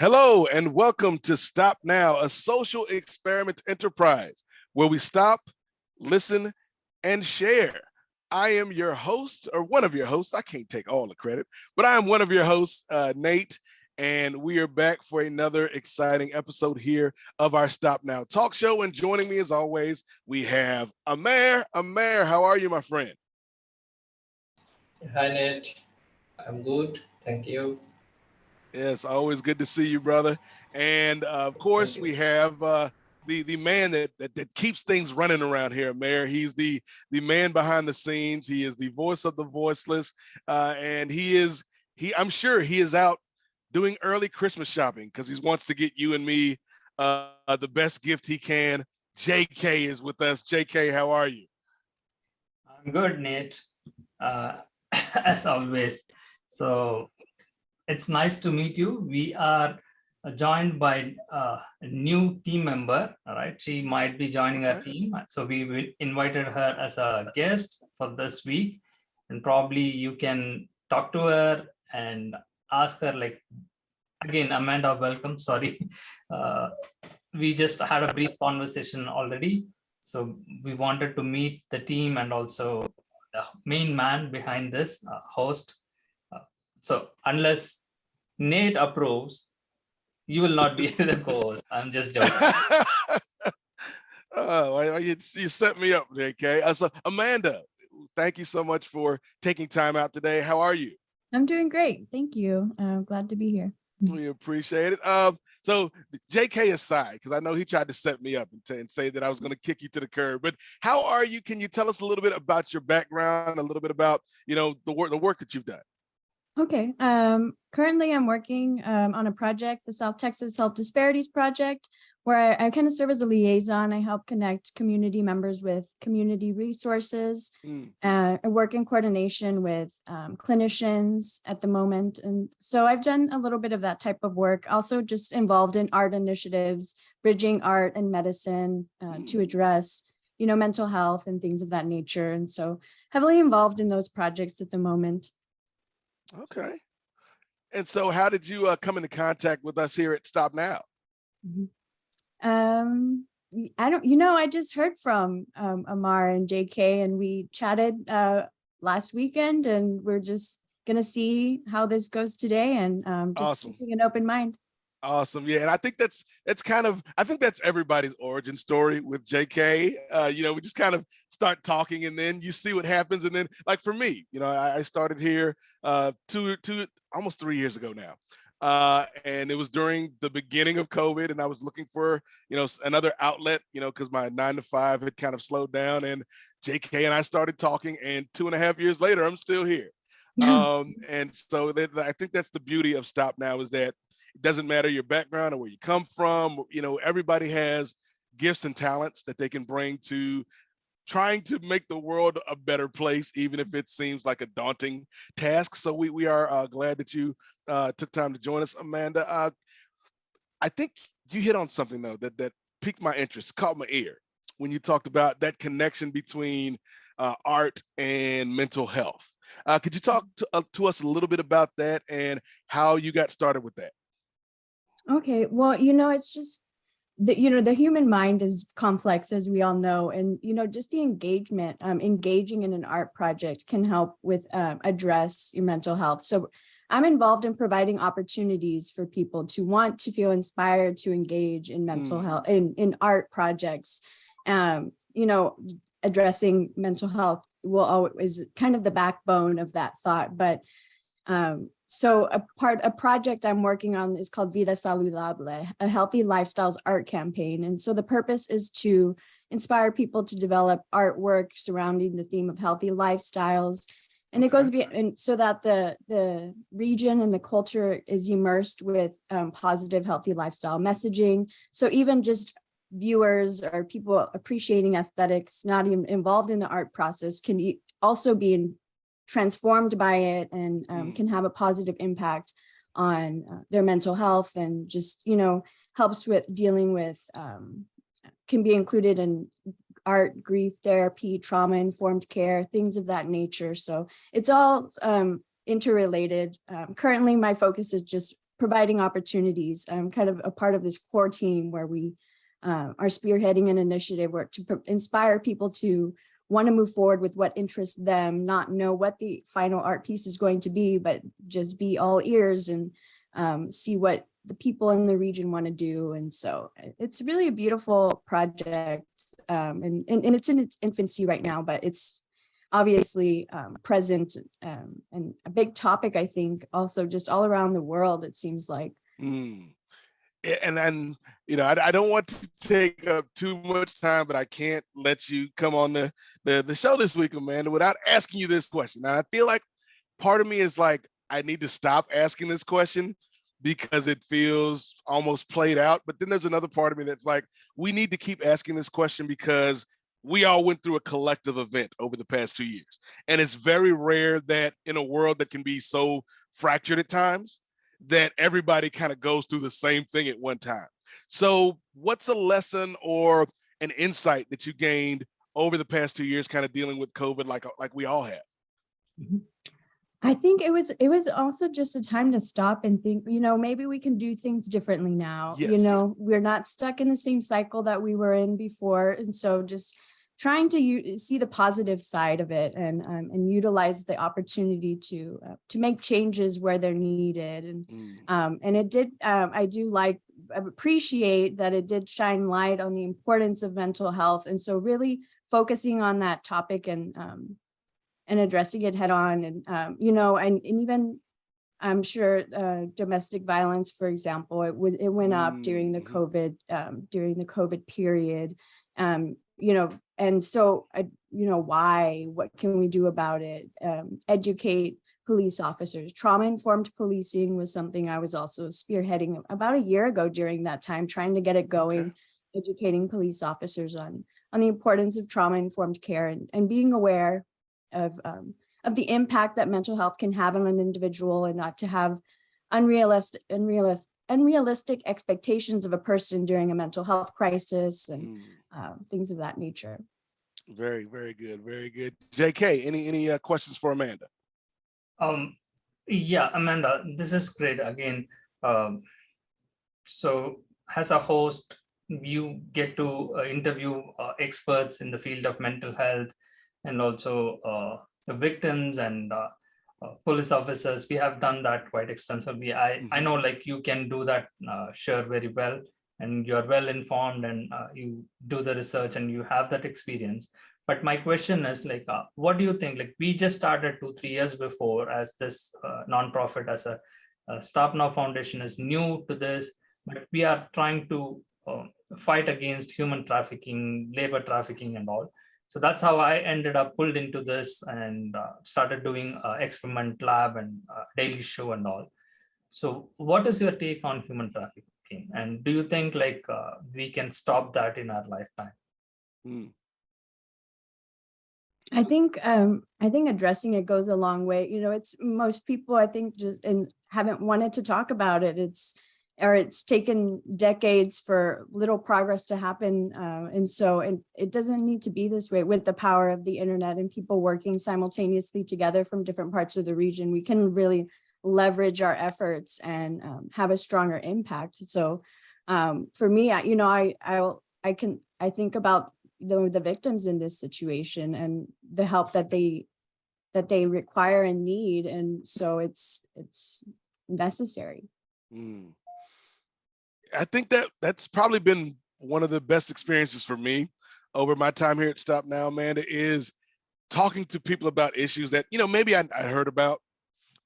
Hello and welcome to Stop Now, a social experiment enterprise where we stop, listen, and share. I am your host, or one of your hosts. I can't take all the credit, but I am one of your hosts, Nate, and we are back for another exciting episode here of our Stop Now talk show. And joining me as always, we have Amer. Amer, how are you, my friend? Hi, Nate. I'm good. Thank you. Yes, always good to see you, brother. And of course, Thank you. we have the man that keeps things running around here, Mayor. He's the man behind the scenes. He is the voice of the voiceless, and I'm sure he is out doing early Christmas shopping because he wants to get you and me the best gift he can. JK is with us. JK, how are you? I'm good, Nate, as always. So it's nice to meet you. We are joined by a new team member. All right, she might be joining our team. So we invited her as a guest for this week, and probably you can talk to her and ask her. Like, again, Amanda, welcome. Sorry, we just had a brief conversation already. So we wanted to meet the team and also the main man behind this host. So unless Nate approves, you will not be the co-host. I'm just joking. Oh, you set me up, JK. So Amanda, thank you so much for taking time out today. How are you? I'm doing great. Thank you. I'm glad to be here. We appreciate it. So JK aside, because I know he tried to set me up and say that I was going to kick you to the curb. But how are you? Can you tell us a little bit about your background, a little bit about the work that you've done? Okay. Currently, I'm working on a project, the South Texas Health Disparities Project, where I kind of serve as a liaison. I help connect community members with community resources. I work in coordination with clinicians at the moment. And so I've done a little bit of that type of work, also just involved in art initiatives, bridging art and medicine to address, mental health and things of that nature. And so heavily involved in those projects at the moment. Okay. And so how did you come into contact with us here at Stop Now? I just heard from Amar and JK, and we chatted last weekend, and we're just going to see how this goes today, and just awesome. keeping an open mind. Awesome. Yeah. And I think that's everybody's origin story with JK. We just kind of start talking and then you see what happens. And then like for me, I started here almost 3 years ago now. And it was during the beginning of COVID and I was looking for, another outlet, because my 9 to 5 had kind of slowed down, and JK and I started talking, and 2.5 years later, I'm still here. And so I think that's the beauty of Stop Now, is that it doesn't matter your background or where you come from. Everybody has gifts and talents that they can bring to trying to make the world a better place, even if it seems like a daunting task. So we are glad that you took time to join us, Amanda. I think you hit on something though that piqued my interest, caught my ear when you talked about that connection between art and mental health. Could you talk to us a little bit about that and how you got started with that? Okay, well, it's just the human mind is complex, as we all know, and just the engagement, engaging in an art project can help with address your mental health. So I'm involved in providing opportunities for people to want to feel inspired to engage in mental health in art projects. Addressing mental health is kind of the backbone of that thought, but so a project I'm working on is called Vida Saludable, a healthy lifestyles art campaign. And so the purpose is to inspire people to develop artwork surrounding the theme of healthy lifestyles. And it goes beyond, so that the region and the culture is immersed with positive, healthy lifestyle messaging. So even just viewers or people appreciating aesthetics, not even involved in the art process, can also be transformed by it and can have a positive impact on their mental health, and just helps with dealing with can be included in art, grief therapy, trauma informed care, things of that nature. So it's all interrelated. Currently my focus is just providing opportunities. I'm kind of a part of this core team where we are spearheading an initiative where to inspire people to want to move forward with what interests them, not know what the final art piece is going to be, but just be all ears and see what the people in the region want to do. And so it's really a beautiful project, and it's in its infancy right now, but it's obviously present and a big topic, I think, also just all around the world, it seems like. And then, you know, I don't want to take up too much time, but I can't let you come on the show this week, Amanda, without asking you this question. Now, I feel like part of me is like, I need to stop asking this question because it feels almost played out. But then there's another part of me that's like, we need to keep asking this question because we all went through a collective event over the past 2 years. And it's very rare that in a world that can be so fractured at times, that everybody kind of goes through the same thing at one time. So what's a lesson or an insight that you gained over the past 2 years kind of dealing with COVID like we all have? I think it was also just a time to stop and think, you know, maybe we can do things differently now. Yes. You know, we're not stuck in the same cycle that we were in before. And so just trying to see the positive side of it and utilize the opportunity to make changes where they're needed. And it did, I appreciate that it did shine light on the importance of mental health. And so really focusing on that topic and addressing it head on. And, you know, and even I'm sure domestic violence, for example, it went up during the COVID period. You know, and so, you know, why, what can we do about it? Educate police officers. Trauma-informed policing was something I was also spearheading about a year ago during that time, trying to get it going, educating police officers on the importance of trauma-informed care and being aware of the impact that mental health can have on an individual, and not to have unrealistic expectations of a person during a mental health crisis and things of that nature. Very, very good. Very good. JK, any questions for Amanda? Yeah, Amanda, this is great. Again, so as a host, you get to interview experts in the field of mental health, and also the victims and police officers. We have done that quite extensively. I know, like, you can do that sure very well, and you're well informed, and you do the research and you have that experience. But my question is, like, what do you think? Like, we just started 2-3 years before as this nonprofit, as a Stop Now Foundation is new to this, but we are trying to fight against human trafficking, labor trafficking and all. So that's how I ended up pulled into this and started doing experiment lab and daily show and all. So what is your take on human trafficking? And do you think, like, we can stop that in our lifetime? I think addressing it goes a long way. You know, it's most people, I think, just haven't wanted to talk about it. It's taken decades for little progress to happen. And so it doesn't need to be this way. With the power of the internet and people working simultaneously together from different parts of the region, we can really leverage our efforts and have a stronger impact. So for me, I think about the victims in this situation and the help that they require and need. And so it's necessary. I think that's probably been one of the best experiences for me over my time here at Stop Now, Amanda, is talking to people about issues that, you know, maybe I heard about,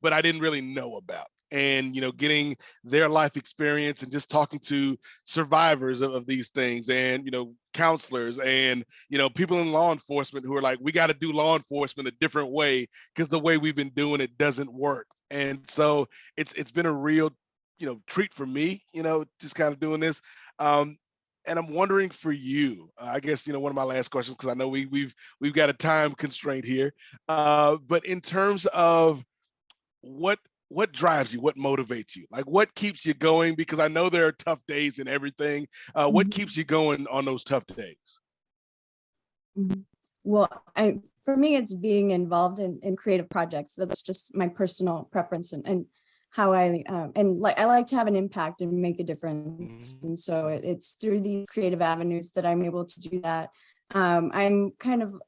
but I didn't really know about. And, you know, getting their life experience and just talking to survivors of these things, and, you know, counselors and, you know, people in law enforcement who are like, we got to do law enforcement a different way because the way we've been doing it doesn't work. And so it's been a real, you know, treat for me, you know, just kind of doing this. And I'm wondering for you, I guess, you know, one of my last questions, because I know we've got a time constraint here, but in terms of what drives you, what motivates you, like what keeps you going? Because I know there are tough days and everything. What keeps you going on those tough days? Well, for me, it's being involved in creative projects. That's just my personal preference, and how I and like I like to have an impact and make a difference. And so it's through these creative avenues that I'm able to do that. I'm kind of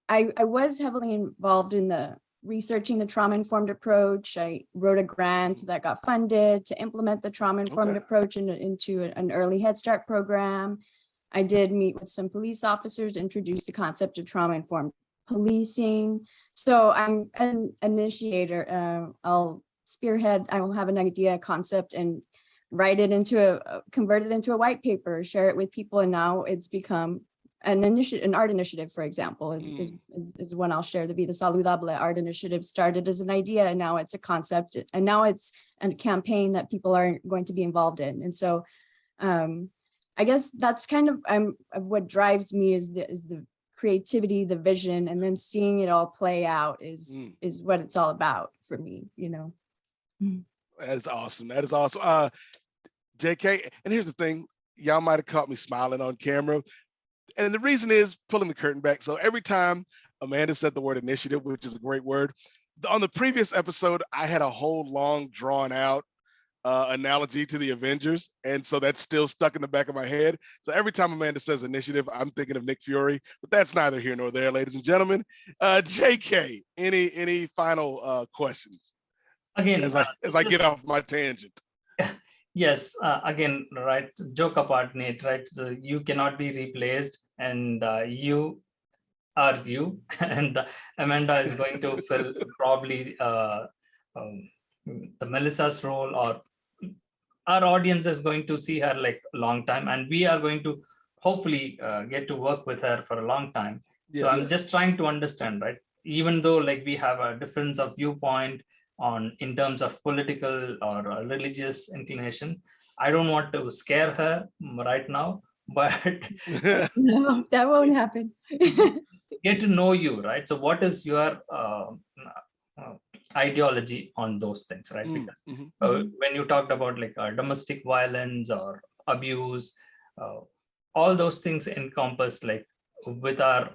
I was heavily involved in the researching the trauma-informed approach. I wrote a grant that got funded to implement the trauma-informed approach into an early Head Start program. I did meet with some police officers, introduce the concept of trauma-informed policing. So I'm an initiator. I'll spearhead, I will have an idea, a concept, and write it into convert it into a white paper, share it with people. And now it's become an art initiative, for example, is one I'll share. The Vida Saludable art initiative started as an idea, and now it's a concept, and now it's a campaign that people are going to be involved in. And so I guess that's kind of what drives me is the creativity, the vision, and then seeing it all play out is what it's all about for me, you know. That is awesome. That is awesome. JK, and here's the thing, y'all might have caught me smiling on camera. And the reason is pulling the curtain back. So every time Amanda said the word initiative, which is a great word, on the previous episode, I had a whole long drawn out analogy to the Avengers. And so that's still stuck in the back of my head. So every time Amanda says initiative, I'm thinking of Nick Fury, but that's neither here nor there, ladies and gentlemen. JK, any final questions? Again, as I get off my tangent. Yes, again, right, joke apart, Nate, right? So you cannot be replaced, and you are you, and Amanda is going to fill probably the Melissa's role, or our audience is going to see her like a long time, and we are going to hopefully get to work with her for a long time. Yes. So I'm just trying to understand, right? Even though like we have a difference of viewpoint in terms of political or religious inclination, I don't want to scare her right now, but no, that won't happen. Get to know you, right? So what is your ideology on those things, right? Because when you talked about like domestic violence or abuse, all those things encompass like with our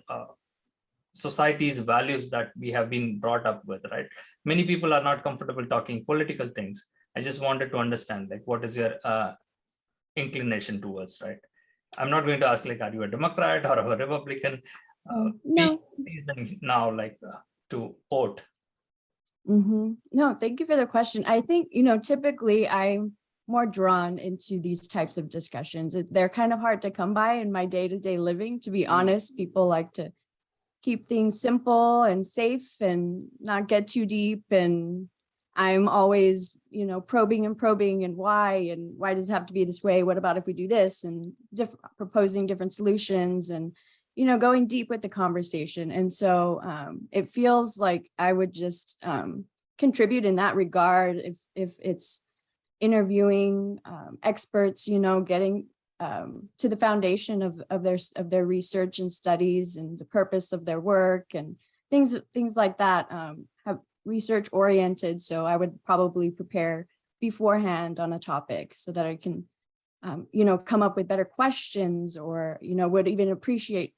society's values that we have been brought up with, right? Many people are not comfortable talking political things. I just wanted to understand like what is your inclination towards, right? I'm not going to ask like, are you a Democrat or a Republican? No. Now like to vote. No, thank you for the question. I think, you know, typically I'm more drawn into these types of discussions. They're kind of hard to come by in my day-to-day living, to be honest. People like to keep things simple and safe and not get too deep. And I'm always, you know, probing and why does it have to be this way? What about if we do this? And proposing different solutions and, you know, going deep with the conversation. And so it feels like I would just contribute in that regard if it's interviewing experts, you know, getting to the foundation of their research and studies and the purpose of their work and things like that, have research oriented. So I would probably prepare beforehand on a topic so that I can, you know, come up with better questions, or, you know, would even appreciate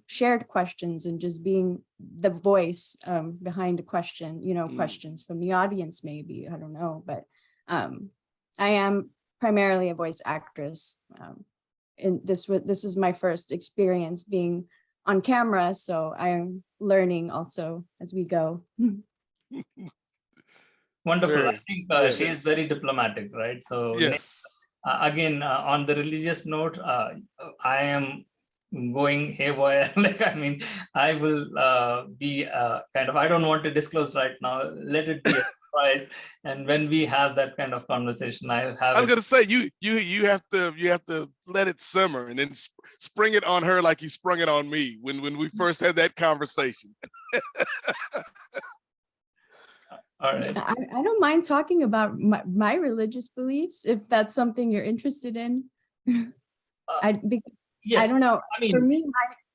shared questions and just being the voice behind a question, you know, questions from the audience, maybe, I don't know, but I am primarily a voice actress. And this is my first experience being on camera, so I am learning also as we go. Wonderful. Very, I think she is very diplomatic, right? So yes. Again, on the religious note, I am going haywire. Like, I mean, I will be kind of, I don't want to disclose right now. Let it be a surprise. And when we have that kind of conversation, I'll have. I was gonna say you have to let it simmer and then spring it on her like you sprung it on me when we first had that conversation. All right. I don't mind talking about my religious beliefs if that's something you're interested in. Because yes, I don't know. I mean, for me,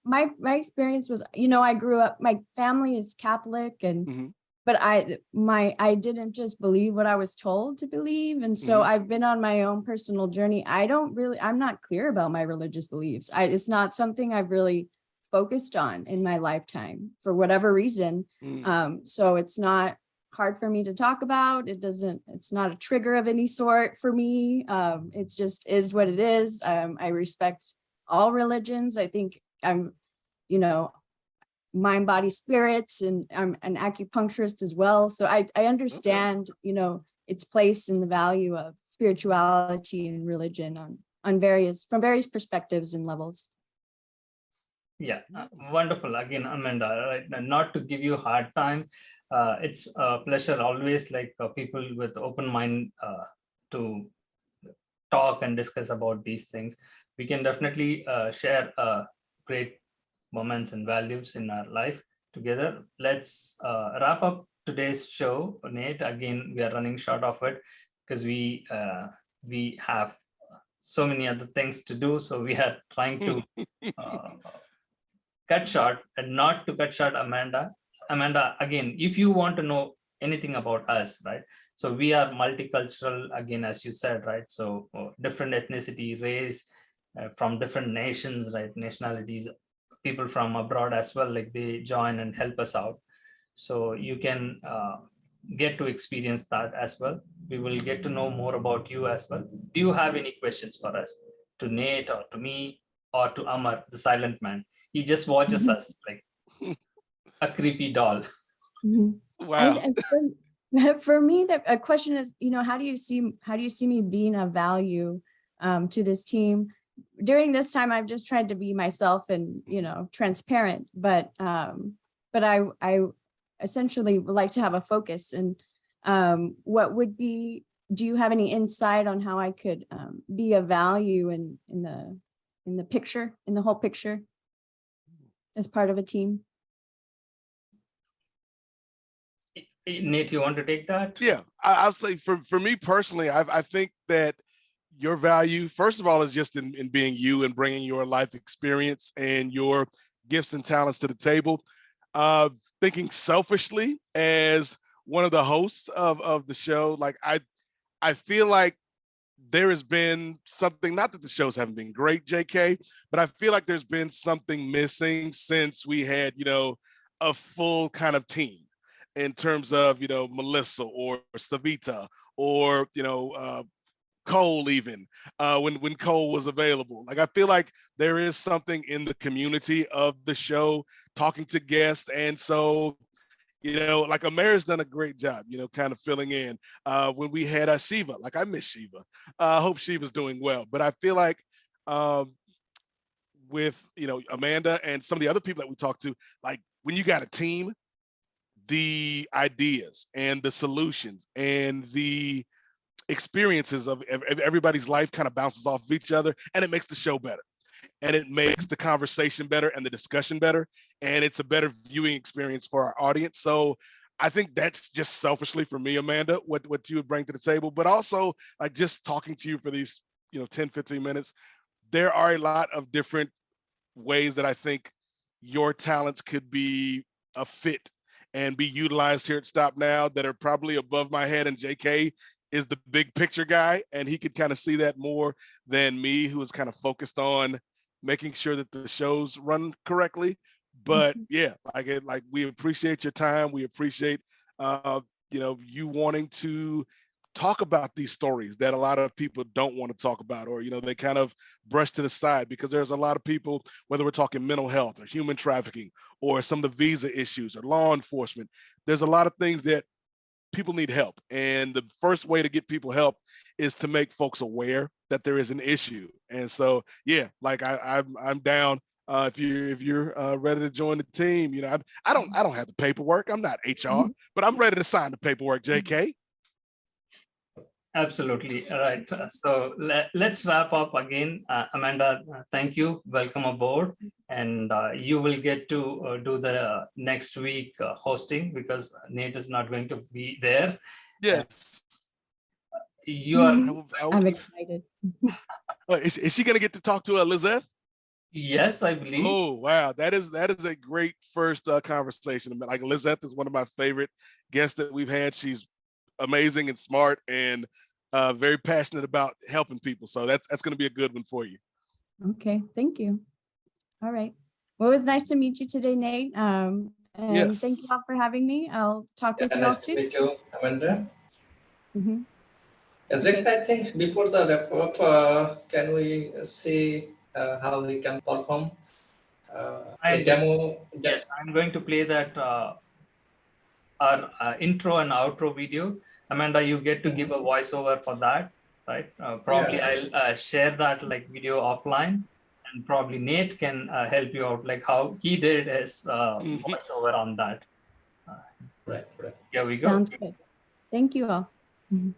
my experience was, you know, I grew up, my family is Catholic, and but I didn't just believe what I was told to believe. And so I've been on my own personal journey. I'm not clear about my religious beliefs. It's not something I've really focused on in my lifetime for whatever reason. So it's not hard for me to talk about. It's not a trigger of any sort for me. It's just is what it is. I respect all religions. I think I'm, mind, body, spirits, and I'm an acupuncturist as well. So I understand, its place in the value of spirituality and religion from various perspectives and levels. Yeah, wonderful. Again, Amanda, right? Not to give you a hard time. It's a pleasure always, like people with open mind to talk and discuss about these things. We can definitely share great moments and values in our life together. Let's wrap up today's show, Nate. Again, we are running short of it because we have so many other things to do. So we are trying to cut short, and not to cut short Amanda. Amanda, again, if you want to know anything about us, right? So we are multicultural, again, as you said, right? So different ethnicity, race, from different nations, right? Nationalities, people from abroad as well, like they join and help us out. So you can get to experience that as well. We will get to know more about you as well. Do you have any questions for us, to Nate or to me or to Amar, the silent man? He just watches us like a creepy doll. Wow. For me, a question is, how do you see me being of value to this team? During this time, I've just tried to be myself and, transparent, but I essentially would like to have a focus. And do you have any insight on how I could be of value in the picture, in the whole picture, as part of a team? Nate, you want to take that? Yeah, I'll say for me personally, I think that your value, first of all, is just in being you and bringing your life experience and your gifts and talents to the table. Thinking selfishly as one of the hosts of the show, like I feel like there has been something, not that the shows haven't been great, JK, but I feel like there's been something missing since we had, a full kind of team in terms of, Melissa or Savita or, Cole, even when Cole was available. Like, I feel like there is something in the community of the show, talking to guests. And so, like Amara's done a great job, kind of filling in. When we had Shiva, like I miss Shiva. I hope Shiva's doing well. But I feel like with, Amanda and some of the other people that we talked to, like when you got a team, the ideas and the solutions and the experiences of everybody's life kind of bounces off of each other, and it makes the show better, and it makes the conversation better and the discussion better, and it's a better viewing experience for our audience. So I think that's just selfishly for me, Amanda, what you would bring to the table. But also, like, just talking to you for these 10-15 minutes, there are a lot of different ways that I think your talents could be a fit and be utilized here at Stop Now that are probably above my head. And JK is the big picture guy, and he could kind of see that more than me, who is kind of focused on making sure that the shows run correctly. But yeah, like we appreciate your time. We appreciate you wanting to talk about these stories that a lot of people don't want to talk about, or they kind of brush to the side, because there's a lot of people, whether we're talking mental health or human trafficking or some of the visa issues or law enforcement, there's a lot of things that people need help. And the first way to get people help is to make folks aware that there is an issue. And so, yeah, like I'm down. If you're ready to join the team, I don't have the paperwork. I'm not HR, but I'm ready to sign the paperwork, JK. Absolutely. All right. So let's wrap up again. Amanda, thank you. Welcome aboard. And you will get to do the next week hosting, because Nate is not going to be there. Yes. You are. I'm excited. Is she going to get to talk to Elizabeth? Yes, I believe. Oh, wow. That is a great first conversation. Like, Elizabeth is one of my favorite guests that we've had. She's amazing and smart and very passionate about helping people. So that's going to be a good one for you. Okay, thank you. All right. Well, it was nice to meet you today, Nate. And And thank you all for having me. I'll talk with you all Nice to soon. meet you, Amanda. Mhm. Jack, I think before the wrap up, can we see how we can perform a demo? Yes, I'm going to play that our intro and outro video. Amanda, you get to give a voiceover for that, right? Probably I'll share that like video offline, and probably Nate can help you out, like how he did his voiceover on that. Right. Here we go. Sounds good. Thank you all. Mhm.